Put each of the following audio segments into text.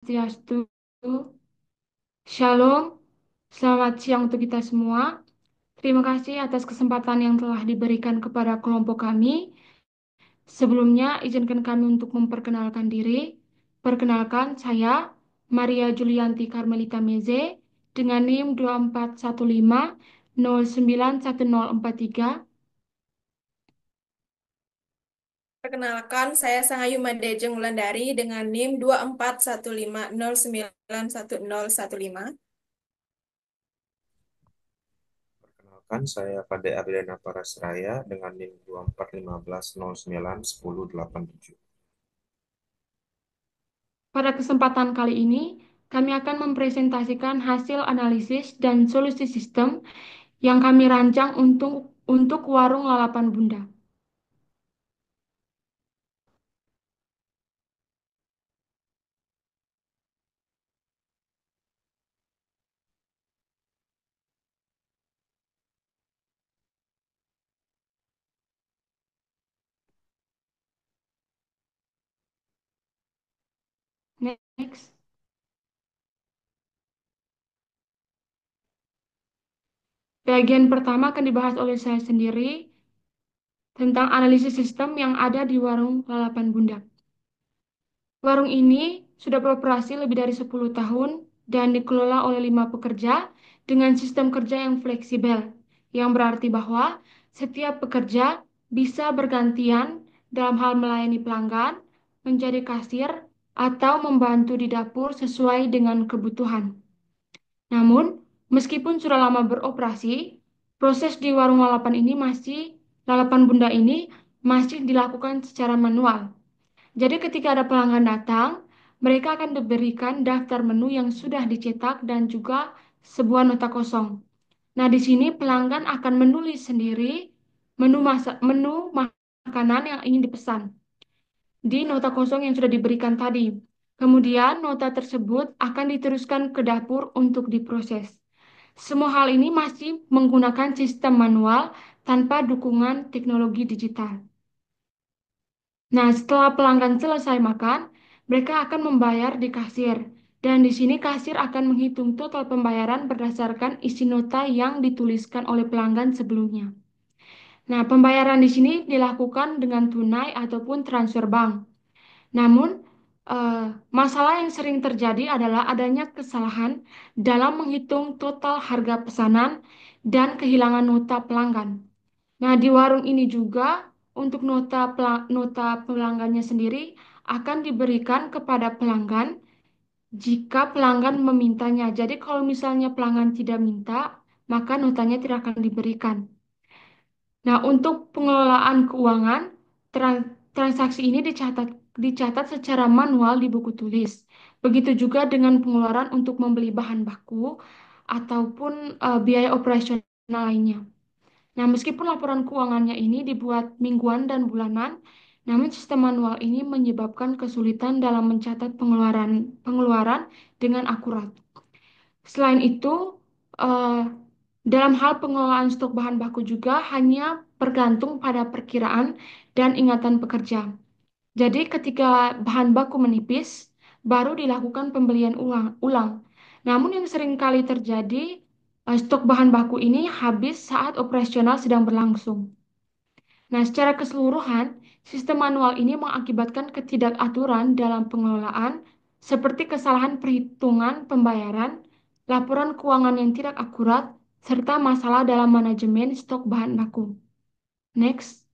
Swastiastu. Shalom, selamat siang untuk kita semua. Terima kasih atas kesempatan yang telah diberikan kepada kelompok kami. Sebelumnya, izinkan kami untuk memperkenalkan diri. Perkenalkan, saya Maria Julianti Karmelita Meze dengan NIM 2415091043. Perkenalkan, saya Sangayuma Dejeng Wulandari dengan NIM 2415091015. Perkenalkan, saya Fade Ardena Parasraya dengan NIM 2415091087. Pada kesempatan kali ini, kami akan mempresentasikan hasil analisis dan solusi sistem yang kami rancang untuk warung lalapan Bunda. Next, bagian pertama akan dibahas oleh saya sendiri tentang analisis sistem yang ada di warung lalapan Bunda. Warung ini sudah beroperasi lebih dari 10 tahun dan dikelola oleh 5 pekerja dengan sistem kerja yang fleksibel, yang berarti bahwa setiap pekerja bisa bergantian dalam hal melayani pelanggan, menjadi kasir, atau membantu di dapur sesuai dengan kebutuhan. Namun, meskipun sudah lama beroperasi, proses di warung lalapan Bunda ini masih dilakukan secara manual. Jadi ketika ada pelanggan datang, mereka akan diberikan daftar menu yang sudah dicetak dan juga sebuah nota kosong. Nah, di sini pelanggan akan menulis sendiri menu makanan yang ingin dipesan di nota kosong yang sudah diberikan tadi. Kemudian nota tersebut akan diteruskan ke dapur untuk diproses. Semua hal ini masih menggunakan sistem manual tanpa dukungan teknologi digital. Nah, setelah pelanggan selesai makan, mereka akan membayar di kasir. Dan di sini kasir akan menghitung total pembayaran berdasarkan isi nota yang dituliskan oleh pelanggan sebelumnya. Nah, pembayaran di sini dilakukan dengan tunai ataupun transfer bank. Namun, masalah yang sering terjadi adalah adanya kesalahan dalam menghitung total harga pesanan dan kehilangan nota pelanggan. Nah, di warung ini juga untuk nota pelanggannya sendiri akan diberikan kepada pelanggan jika pelanggan memintanya. Jadi, kalau misalnya pelanggan tidak minta, maka notanya tidak akan diberikan. Nah, untuk pengelolaan keuangan, transaksi ini dicatat secara manual di buku tulis. Begitu juga dengan pengeluaran untuk membeli bahan baku ataupun biaya operasional lainnya. Nah, meskipun laporan keuangannya ini dibuat mingguan dan bulanan, namun sistem manual ini menyebabkan kesulitan dalam mencatat pengeluaran dengan akurat. Selain itu, eh, dalam hal pengelolaan stok bahan baku juga hanya bergantung pada perkiraan dan ingatan pekerja. Jadi, ketika bahan baku menipis, baru dilakukan pembelian ulang. Namun yang sering kali terjadi, stok bahan baku ini habis saat operasional sedang berlangsung. Nah, secara keseluruhan, sistem manual ini mengakibatkan ketidakaturan dalam pengelolaan, seperti kesalahan perhitungan pembayaran, laporan keuangan yang tidak akurat, serta masalah dalam manajemen stok bahan baku. Next.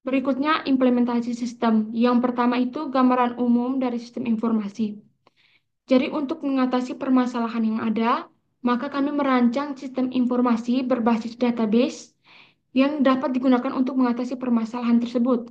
Berikutnya, implementasi sistem. Yang pertama itu gambaran umum dari sistem informasi. Jadi, untuk mengatasi permasalahan yang ada, maka kami merancang sistem informasi berbasis database yang dapat digunakan untuk mengatasi permasalahan tersebut.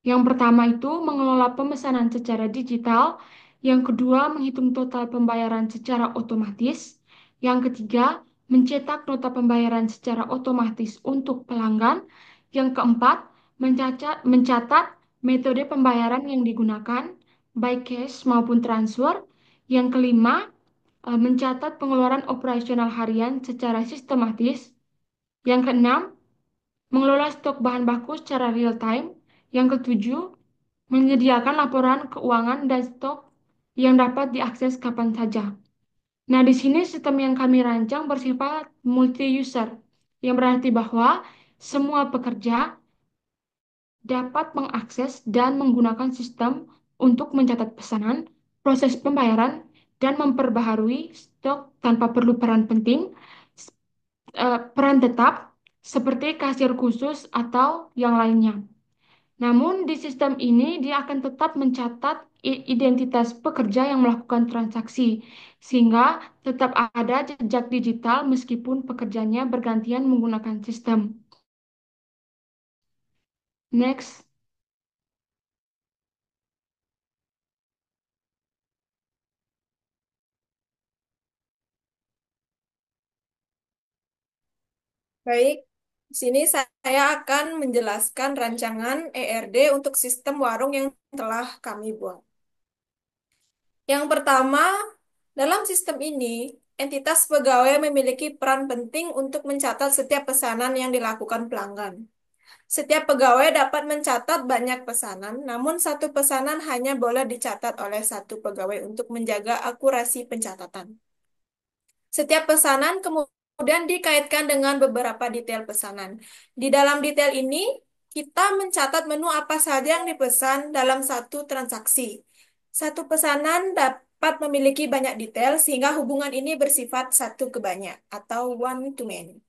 Yang pertama itu mengelola pemesanan secara digital, yang kedua menghitung total pembayaran secara otomatis, yang ketiga mencetak nota pembayaran secara otomatis untuk pelanggan, yang keempat mencatat metode pembayaran yang digunakan, baik cash maupun transfer, yang kelima mencatat pengeluaran operasional harian secara sistematis, yang keenam mengelola stok bahan baku secara real time. Yang ketujuh, menyediakan laporan keuangan dan stok yang dapat diakses kapan saja. Nah, di sini sistem yang kami rancang bersifat multi-user, yang berarti bahwa semua pekerja dapat mengakses dan menggunakan sistem untuk mencatat pesanan, proses pembayaran, dan memperbaharui stok tanpa perlu peran penting, peran tetap seperti kasir khusus atau yang lainnya. Namun di sistem ini dia akan tetap mencatat identitas pekerja yang melakukan transaksi, sehingga tetap ada jejak digital meskipun pekerjanya bergantian menggunakan sistem. Next. Baik, di sini saya akan menjelaskan rancangan ERD untuk sistem warung yang telah kami buat. Yang pertama, dalam sistem ini, entitas pegawai memiliki peran penting untuk mencatat setiap pesanan yang dilakukan pelanggan. Setiap pegawai dapat mencatat banyak pesanan, namun satu pesanan hanya boleh dicatat oleh satu pegawai untuk menjaga akurasi pencatatan. Setiap pesanan kemudian dikaitkan dengan beberapa detail pesanan. Di dalam detail ini, kita mencatat menu apa saja yang dipesan dalam satu transaksi. Satu pesanan dapat memiliki banyak detail sehingga hubungan ini bersifat satu ke banyak atau one to many.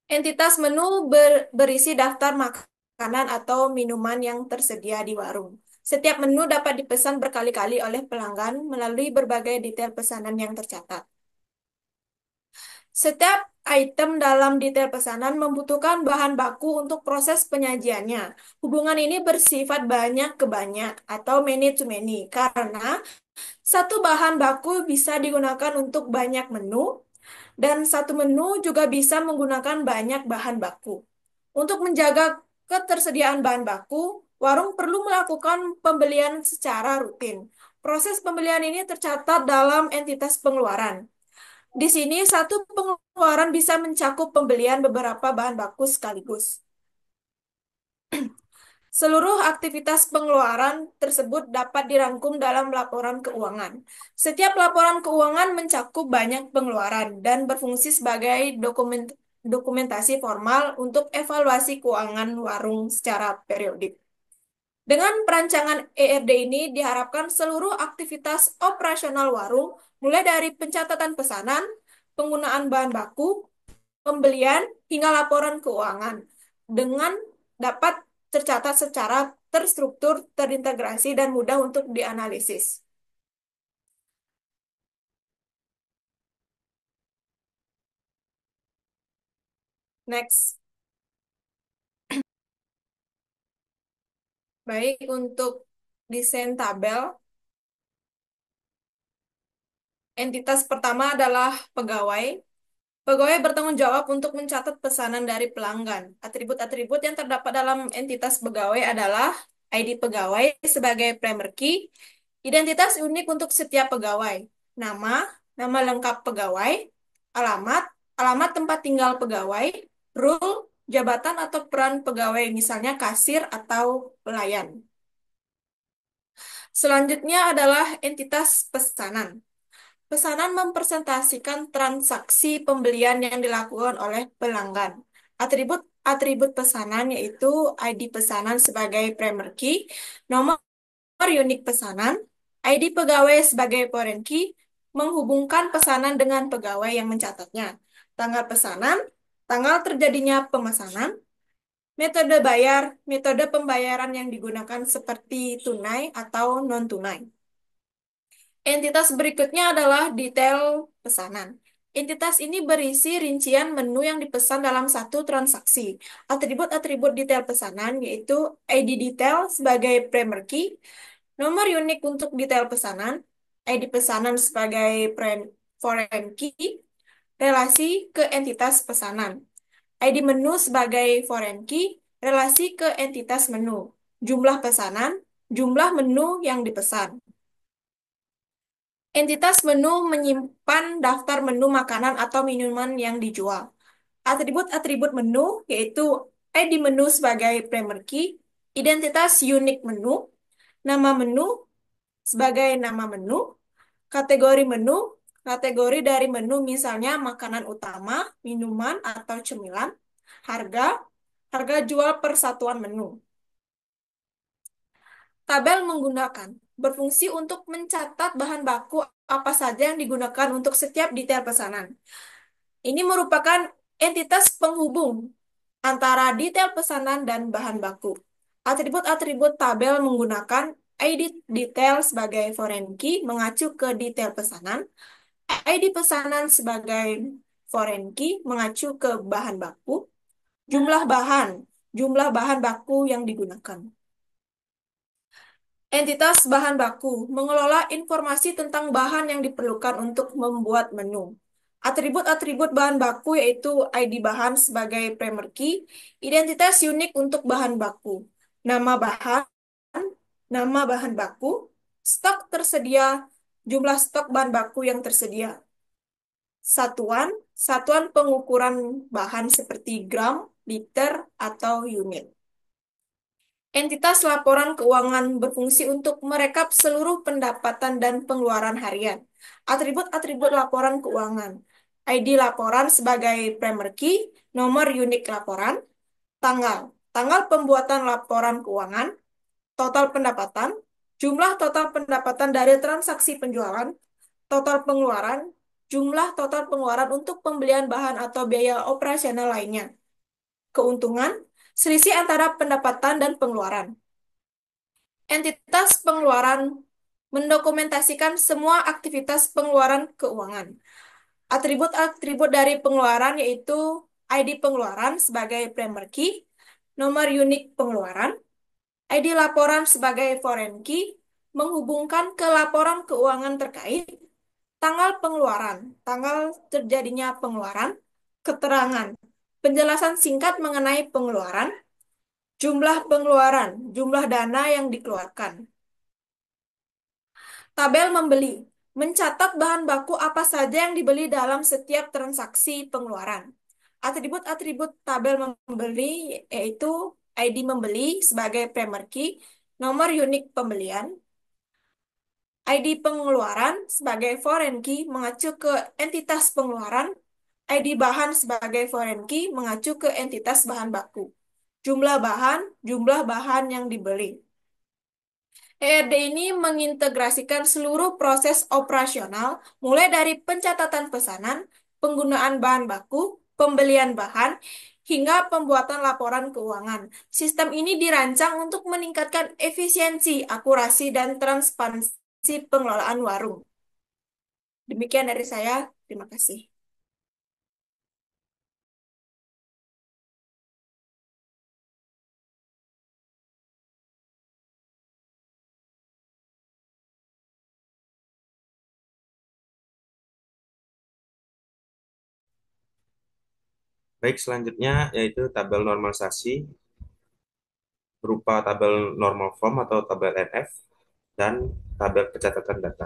Entitas menu berisi daftar makanan atau minuman yang tersedia di warung. Setiap menu dapat dipesan berkali-kali oleh pelanggan melalui berbagai detail pesanan yang tercatat. Setiap item dalam detail pesanan membutuhkan bahan baku untuk proses penyajiannya. Hubungan ini bersifat banyak ke banyak atau many to many karena satu bahan baku bisa digunakan untuk banyak menu dan satu menu juga bisa menggunakan banyak bahan baku. Untuk menjaga ketersediaan bahan baku, warung perlu melakukan pembelian secara rutin. Proses pembelian ini tercatat dalam entitas pengeluaran. Di sini, satu pengeluaran bisa mencakup pembelian beberapa bahan baku sekaligus. Seluruh aktivitas pengeluaran tersebut dapat dirangkum dalam laporan keuangan. Setiap laporan keuangan mencakup banyak pengeluaran dan berfungsi sebagai dokumentasi formal untuk evaluasi keuangan warung secara periodik. Dengan perancangan ERD ini diharapkan seluruh aktivitas operasional warung, mulai dari pencatatan pesanan, penggunaan bahan baku, pembelian, hingga laporan keuangan, dengan dapat tercatat secara terstruktur, terintegrasi, dan mudah untuk dianalisis. Next. Baik, untuk desain tabel, entitas pertama adalah pegawai. Pegawai bertanggung jawab untuk mencatat pesanan dari pelanggan. Atribut-atribut yang terdapat dalam entitas pegawai adalah ID pegawai sebagai primary key, identitas unik untuk setiap pegawai, nama, nama lengkap pegawai, alamat, alamat tempat tinggal pegawai, role, jabatan atau peran pegawai, misalnya kasir atau pelayan. Selanjutnya adalah entitas pesanan. Pesanan mempresentasikan transaksi pembelian yang dilakukan oleh pelanggan. Atribut-atribut pesanan yaitu ID pesanan sebagai primary key, nomor unik pesanan, ID pegawai sebagai foreign key, menghubungkan pesanan dengan pegawai yang mencatatnya, tanggal pesanan, tanggal terjadinya pemesanan, metode bayar, metode pembayaran yang digunakan seperti tunai atau non-tunai. Entitas berikutnya adalah detail pesanan. Entitas ini berisi rincian menu yang dipesan dalam satu transaksi. Atribut-atribut detail pesanan yaitu ID detail sebagai primary key, nomor unik untuk detail pesanan, ID pesanan sebagai foreign key, relasi ke entitas pesanan, ID menu sebagai foreign key, relasi ke entitas menu, jumlah pesanan, jumlah menu yang dipesan. Entitas menu menyimpan daftar menu makanan atau minuman yang dijual. Atribut-atribut menu yaitu ID menu sebagai primary key, identitas unik menu, nama menu sebagai nama menu, kategori menu, kategori dari menu misalnya makanan utama, minuman, atau cemilan, harga, harga jual per satuan menu. Tabel menggunakan berfungsi untuk mencatat bahan baku apa saja yang digunakan untuk setiap detail pesanan. Ini merupakan entitas penghubung antara detail pesanan dan bahan baku. Atribut-atribut tabel menggunakan ID detail sebagai foreign key mengacu ke detail pesanan, ID pesanan sebagai foreign key mengacu ke bahan baku, jumlah bahan baku yang digunakan. Entitas bahan baku mengelola informasi tentang bahan yang diperlukan untuk membuat menu. Atribut-atribut bahan baku yaitu ID bahan sebagai primary key, identitas unik untuk bahan baku, nama bahan, nama bahan baku, stok tersedia, jumlah stok bahan baku yang tersedia. Satuan, satuan pengukuran bahan seperti gram, liter, atau unit. Entitas laporan keuangan berfungsi untuk merekap seluruh pendapatan dan pengeluaran harian. Atribut-atribut laporan keuangan. ID laporan sebagai primary key, nomor unik laporan, tanggal, tanggal pembuatan laporan keuangan, total pendapatan, jumlah total pendapatan dari transaksi penjualan, total pengeluaran, jumlah total pengeluaran untuk pembelian bahan atau biaya operasional lainnya. Keuntungan, selisih antara pendapatan dan pengeluaran. Entitas pengeluaran mendokumentasikan semua aktivitas pengeluaran keuangan. Atribut-atribut dari pengeluaran yaitu ID pengeluaran sebagai primary key, nomor unik pengeluaran, ID laporan sebagai foreign key, menghubungkan ke laporan keuangan terkait, tanggal pengeluaran, tanggal terjadinya pengeluaran, keterangan, penjelasan singkat mengenai pengeluaran, jumlah pengeluaran, jumlah dana yang dikeluarkan. Tabel membeli, mencatat bahan baku apa saja yang dibeli dalam setiap transaksi pengeluaran. Atribut-atribut tabel membeli yaitu ID membeli sebagai primary key, nomor unik pembelian, ID pengeluaran sebagai foreign key mengacu ke entitas pengeluaran, ID bahan sebagai foreign key mengacu ke entitas bahan baku. Jumlah bahan yang dibeli. ERD ini mengintegrasikan seluruh proses operasional, mulai dari pencatatan pesanan, penggunaan bahan baku, pembelian bahan, hingga pembuatan laporan keuangan. Sistem ini dirancang untuk meningkatkan efisiensi, akurasi, dan transparansi pengelolaan warung. Demikian dari saya, terima kasih. Baik, selanjutnya yaitu tabel normalisasi berupa tabel normal form atau tabel NF dan tabel pencatatan data.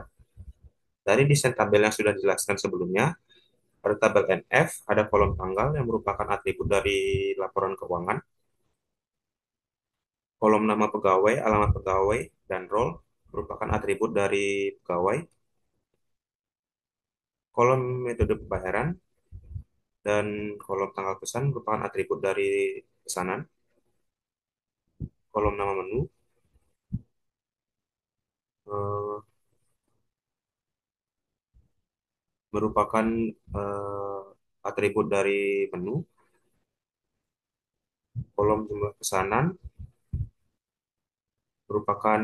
Dari desain tabel yang sudah dijelaskan sebelumnya, pada tabel NF ada kolom tanggal yang merupakan atribut dari laporan keuangan, kolom nama pegawai, alamat pegawai, dan role merupakan atribut dari pegawai, kolom metode pembayaran, dan kolom tanggal pesan merupakan atribut dari pesanan, kolom nama menu, eh, merupakan eh, atribut dari menu, kolom jumlah pesanan merupakan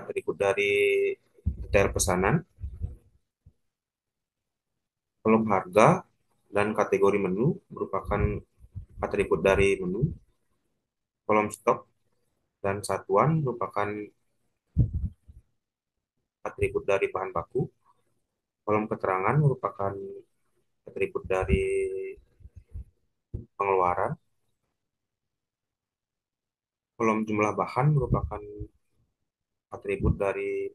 atribut dari detail pesanan, kolom harga dan kategori menu merupakan atribut dari menu, kolom stok dan satuan merupakan atribut dari bahan baku, kolom keterangan merupakan atribut dari pengeluaran, kolom jumlah bahan merupakan atribut dari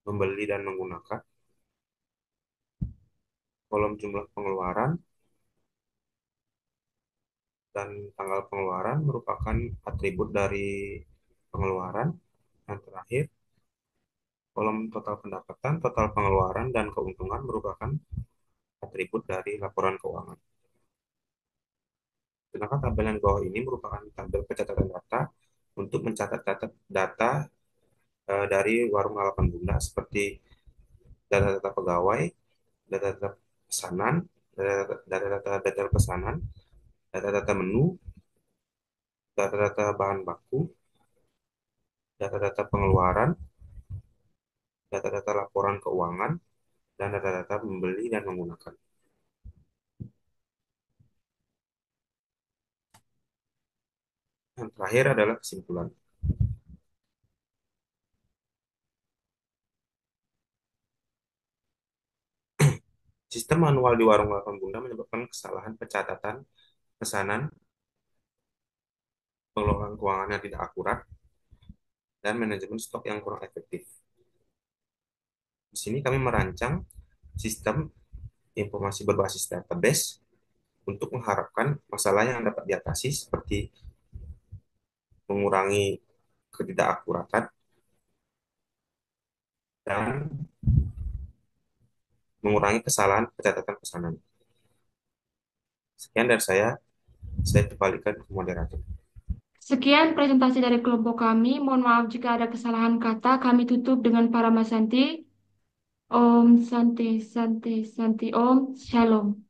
membeli dan menggunakan, kolom jumlah pengeluaran dan tanggal pengeluaran merupakan atribut dari pengeluaran. Yang terakhir, kolom total pendapatan, total pengeluaran, dan keuntungan merupakan atribut dari laporan keuangan. Sedangkan tabel yang di bawah ini merupakan tabel pencatatan data untuk mencatat data dari warung lalapan bunda seperti data-data pegawai, data-data pesanan, data-data detail pesanan, data-data menu, data-data bahan baku, data-data pengeluaran, data-data laporan keuangan, dan data-data membeli dan menggunakan. Yang terakhir adalah kesimpulan. Sistem manual di warung makan bunda menyebabkan kesalahan pencatatan pesanan, pengelolaan keuangan yang tidak akurat, dan manajemen stok yang kurang efektif. Di sini kami merancang sistem informasi berbasis database untuk mengharapkan masalah yang dapat diatasi seperti mengurangi ketidakakuratan dan mengurangi kesalahan pencatatan pesanan. Sekian dari saya kembalikan ke moderator. Sekian presentasi dari kelompok kami. Mohon maaf jika ada kesalahan kata. Kami tutup dengan para Masanti. Om Santi Santi Santi Om Shalom.